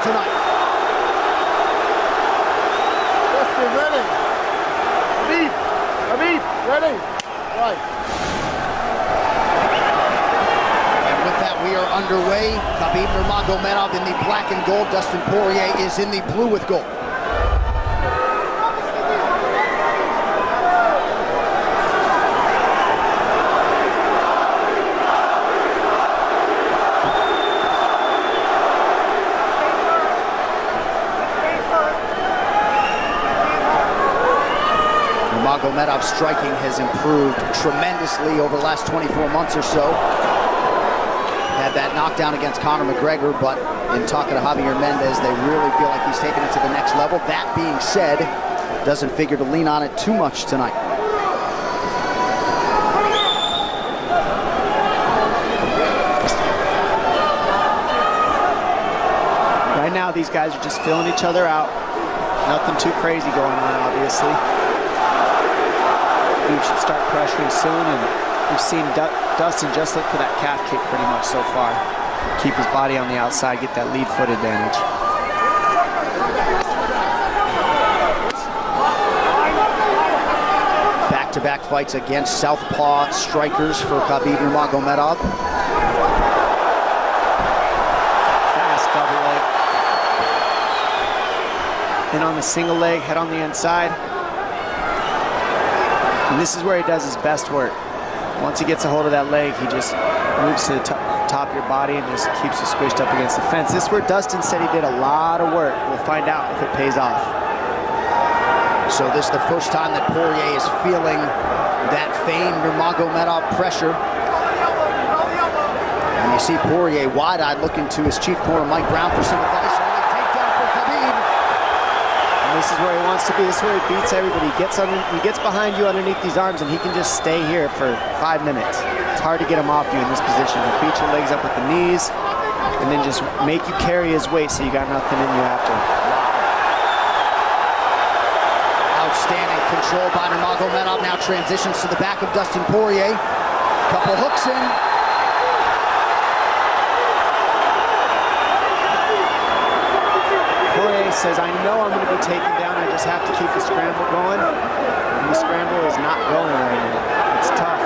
tonight. Dustin, ready. Khabib, ready. Right. And with that, we are underway. Khabib Nurmagomedov in the black and gold. Dustin Poirier is in the blue with gold. Nurmagomedov's striking has improved tremendously over the last 24 months or so. Had that knockdown against Conor McGregor, but in talking to Javier Mendez, they really feel like he's taken it to the next level. That being said, doesn't figure to lean on it too much tonight. Right now, these guys are just filling each other out. Nothing too crazy going on, obviously. We should start pressuring soon, and we've seen Dustin just look for that calf kick pretty much so far. Keep his body on the outside, get that lead foot advantage. Back-to-back fights against southpaw strikers for Khabib Nurmagomedov. Fast double leg. Then on the single leg, head on the inside. And this is where he does his best work. Once he gets a hold of that leg, he just moves to the top of your body and just keeps you squished up against the fence. This is where Dustin said he did a lot of work. We'll find out if it pays off. So this is the first time that Poirier is feeling that famed Nurmagomedov pressure. And you see Poirier wide-eyed looking to his chief corner, Mike Brown, for some advice. Takedown for Khabib. This is where he wants to be. This is where he beats everybody. He gets behind you underneath these arms, and he can just stay here for 5 minutes. It's hard to get him off you in this position. He'll beat your legs up with the knees, and then just make you carry his weight so you got nothing in you after. Outstanding control by Nurmagomedov. Now transitions to the back of Dustin Poirier. Couple hooks in. Poirier says, I know I'm going to be taken down, I just have to keep the scramble going. And the scramble is not going right now. It's tough.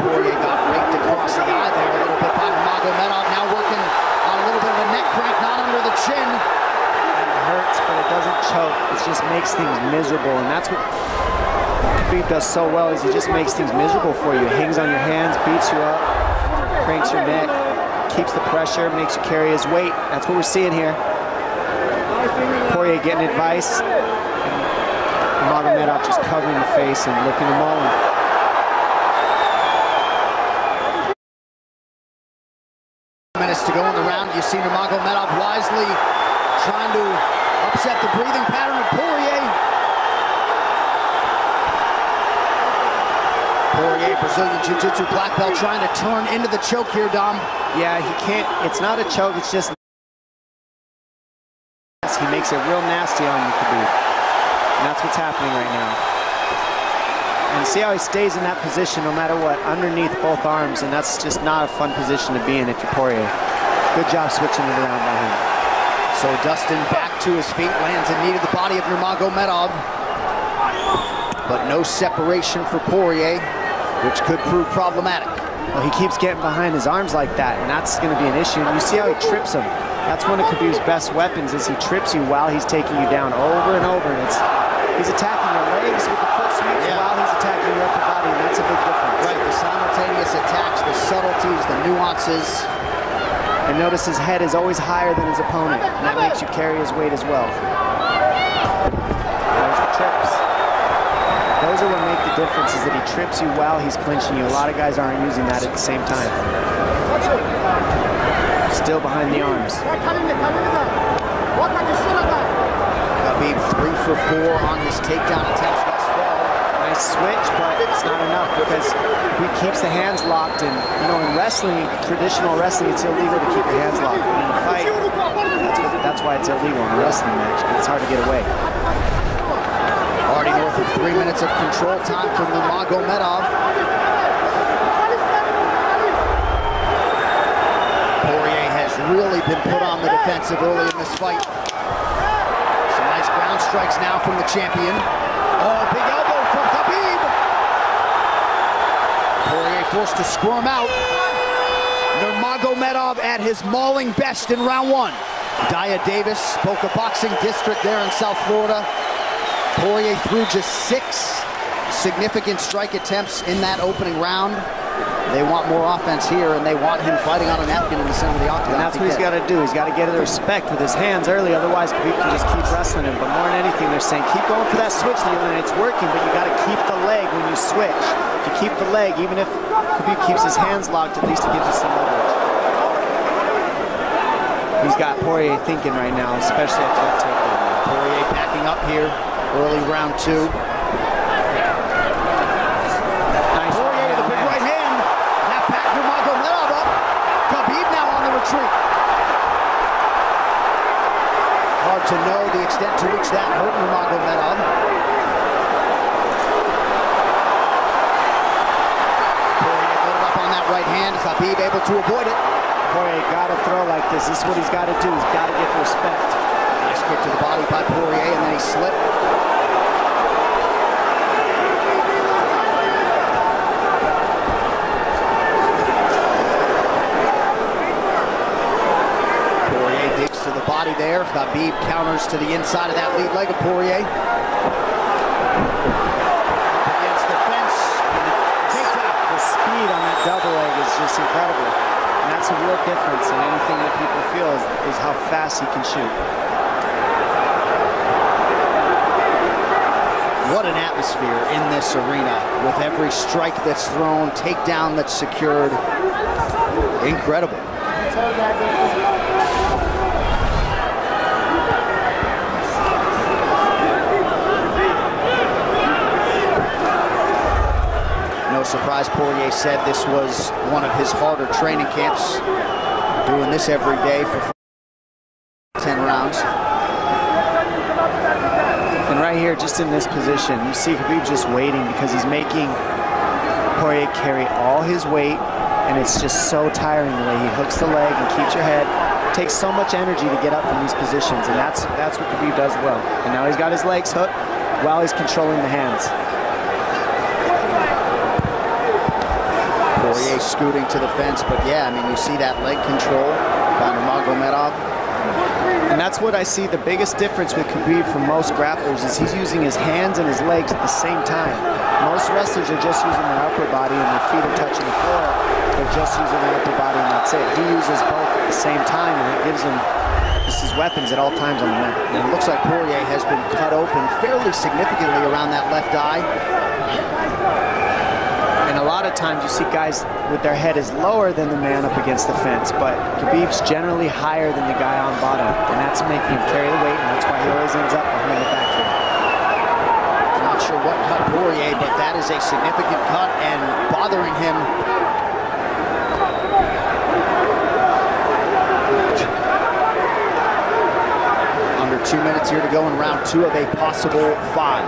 Poirier got raked across the eye there a little bit by Nurmagomedov. Now working on a little bit of a neck crank, not under the chin. And it hurts, but it doesn't choke. It just makes things miserable, and that's what Khabib does so well, is he just makes things miserable for you. Hangs on your hands, beats you up, cranks your neck, keeps the pressure, makes you carry his weight. That's what we're seeing here. Poirier getting advice, Nurmagomedov just covering the face and looking him on. Minutes to go in the round. You see Nurmagomedov wisely trying to upset the breathing pattern of Poirier. Poirier, Brazilian Jiu-Jitsu black belt, trying to turn into the choke here, Dom. Yeah, he can't. It's not a choke. It's just. He makes it real nasty on you, Khabib. And that's what's happening right now. And see how he stays in that position no matter what, underneath both arms, and that's just not a fun position to be in if you're Poirier. Good job switching it around by him. So Dustin back to his feet, lands in knee to the body of Nurmagomedov. But no separation for Poirier, which could prove problematic. Well, he keeps getting behind his arms like that, and that's going to be an issue. And you see how he trips him. That's one of Khabib's best weapons, is he trips you while he's taking you down over and over. And he's attacking your legs with the foot sweeps while he's attacking your upper body, and that's a big difference. Right, the simultaneous attacks, the subtleties, the nuances. And notice his head is always higher than his opponent, and that makes you carry his weight as well. There's the trips. Those are what make the difference, is that he trips you while he's clinching you. A lot of guys aren't using that at the same time. Still behind the arms. Khabib 3 for 4 on his takedown attempts thus far. Nice switch, but it's not enough because he keeps the hands locked. And you know, in wrestling, traditional wrestling, it's illegal to keep your hands locked. But in a fight, that's why it's illegal in a wrestling match. It's hard to get away. Already north of 3 minutes of control time for Nurmagomedov. Poirier has has really been put on the defensive early in this fight. Some nice ground strikes now from the champion. Oh, big elbow from Khabib. Poirier forced to squirm out. Nurmagomedov at his mauling best in round one. Daya Davis, Boca Boxing District there in South Florida. Poirier threw just 6 significant strike attempts in that opening round. They want more offense here, and they want him fighting on a napkin in the center of the octagon. And that's what he's got to do. He's got to get the respect with his hands early, otherwise Khabib can just keep wrestling him. But more than anything, they're saying keep going for that switch, and it's working, but you got to keep the leg when you switch. To keep the leg, even if Khabib keeps his hands locked, at least it gives you some leverage. He's got Poirier thinking right now, especially after that takedown. Poirier backing up here, early round 2. Hard to know the extent to which that hurt Nurmagomedov. Poirier loaded up on that right hand. Khabib able to avoid it. Poirier got to throw like this. This is what he's got to do. He's got to get the respect. Nice kick to the body by Poirier, and then he slipped. To the body there. Khabib counters to the inside of that lead leg of Poirier. Against the fence. The speed on that double leg is just incredible. And that's a real difference in anything that people feel is how fast he can shoot. What an atmosphere in this arena with every strike that's thrown, takedown that's secured. Incredible. No surprise, Poirier said this was one of his harder training camps. Doing this every day for 10 rounds. And right here, just in this position, you see Khabib just waiting because he's making Poirier carry all his weight, and it's just so tiring the way he hooks the leg and keeps your head. It takes so much energy to get up from these positions, and that's what Khabib does well. And now he's got his legs hooked while he's controlling the hands. Poirier scooting to the fence, but yeah, I mean, you see that leg control by Nurmagomedov. And that's what I see the biggest difference with Khabib from most grapplers is he's using his hands and his legs at the same time. Most wrestlers are just using their upper body and their feet are touching the floor. They're just using their upper body and that's it. He uses both at the same time, and it gives him just his weapons at all times on the mat. And it looks like Poirier has been cut open fairly significantly around that left eye. And a lot of times you see guys with their head is lower than the man up against the fence, but Khabib's generally higher than the guy on bottom, and that's making him carry the weight, and that's why he always ends up behind the back here. Not sure what cut Poirier, but that is a significant cut and bothering him. Under 2 minutes here to go in round 2 of a possible 5.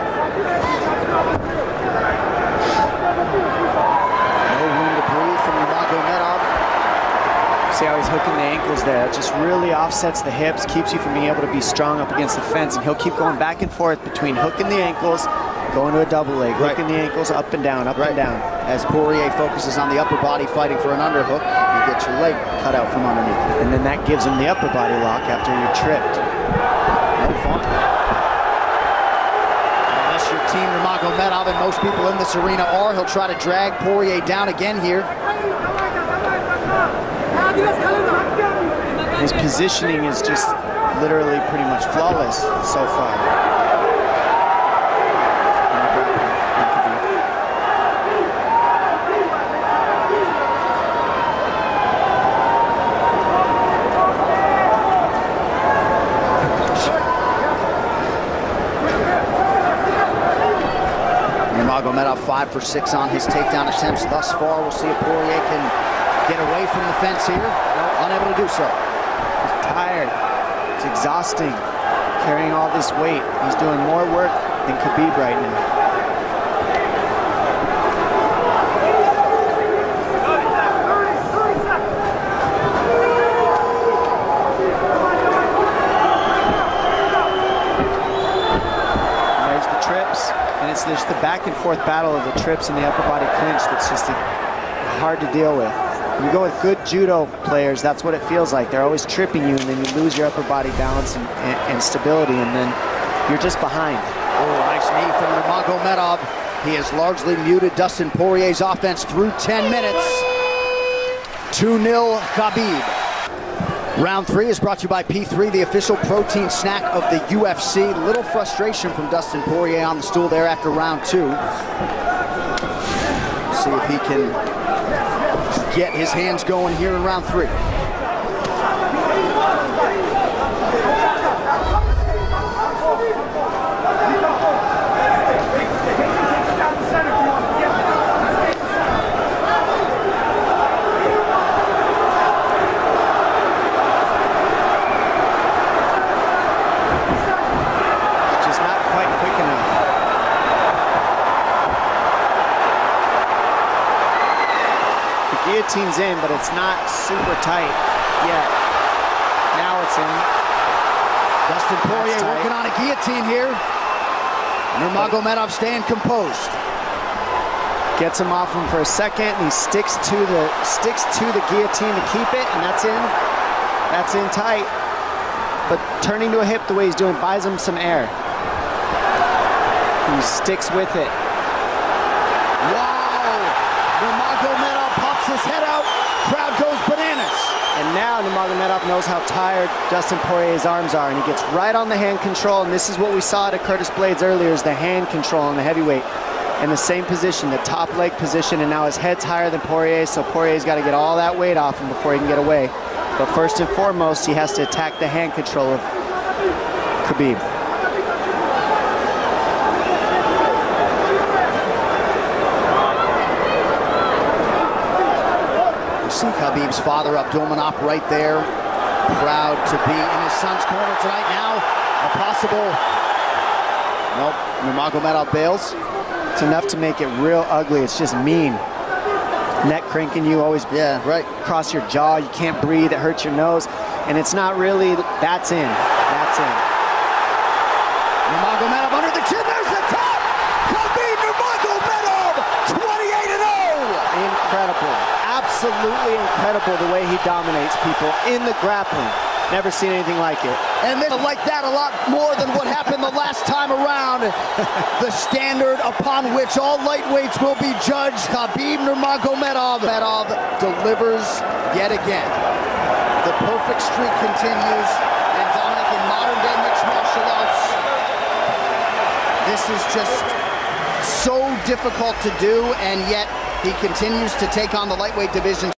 See how he's hooking the ankles there. It just really offsets the hips, keeps you from being able to be strong up against the fence, and he'll keep going back and forth between hooking the ankles, going to a double leg, hooking the ankles up and down, up and down. As Poirier focuses on the upper body fighting for an underhook, you get your leg cut out from underneath. And then that gives him the upper body lock after you're tripped. No fun. Unless you're Team Nurmagomedov, and most people in this arena are, he'll try to drag Poirier down again here. His positioning is just literally pretty much flawless so far. Nurmagomedov 5 for 6 on his takedown attempts thus far. We'll see if Poirier can get away from the fence here. Unable to do so. He's tired. It's exhausting carrying all this weight. He's doing more work than Khabib right now. back and forth battle of the trips and the upper body clinch that's just hard to deal with. When you go with good judo players, that's what it feels like. They're always tripping you, and then you lose your upper body balance and stability, and then you're just behind. Oh, nice knee from Nurmagomedov. He has largely muted Dustin Poirier's offense through 10 minutes. 2-0 Khabib. Round 3 is brought to you by P3, the official protein snack of the UFC. Little frustration from Dustin Poirier on the stool there after round 2. See if he can get his hands going here in round 3. Guillotine's in, but it's not super tight yet. Now it's in. Dustin Poirier working on a guillotine here. Nurmagomedov staying composed. Gets him off him for a second, and he sticks to the guillotine to keep it, and that's in. That's in tight. But turning to a hip the way he's doing buys him some air. He sticks with it. Wow! Nurmagomedov pops his head out. Crowd goes bananas. And now Nurmagomedov knows how tired Dustin Poirier's arms are, and he gets right on the hand control, and this is what we saw to Curtis Blaydes earlier, is the hand control on the heavyweight. In the same position, the top leg position, and now his head's higher than Poirier's, so Poirier's got to get all that weight off him before he can get away. But first and foremost, he has to attack the hand control of Khabib. You see Khabib's father, Abdulmanap, right there. Proud to be in his son's corner tonight. Now, a possible... Nope, Nurmagomedov bails. It's enough to make it real ugly. It's just mean. Neck cranking you, always cross your jaw. You can't breathe. It hurts your nose. And it's not really, that's in. That's in. Nurmagomedov under the chin. There's the top. Khabib Nurmagomedov, 28-0. Incredible. Absolutely incredible the way he dominates people in the grappling. Never seen anything like it. And they like that a lot more than what happened the last time around. The standard upon which all lightweights will be judged. Khabib Nurmagomedov delivers yet again. The perfect streak continues. And Dominic, in modern day mixed martial arts, this is just so difficult to do, and yet he continues to take on the lightweight division.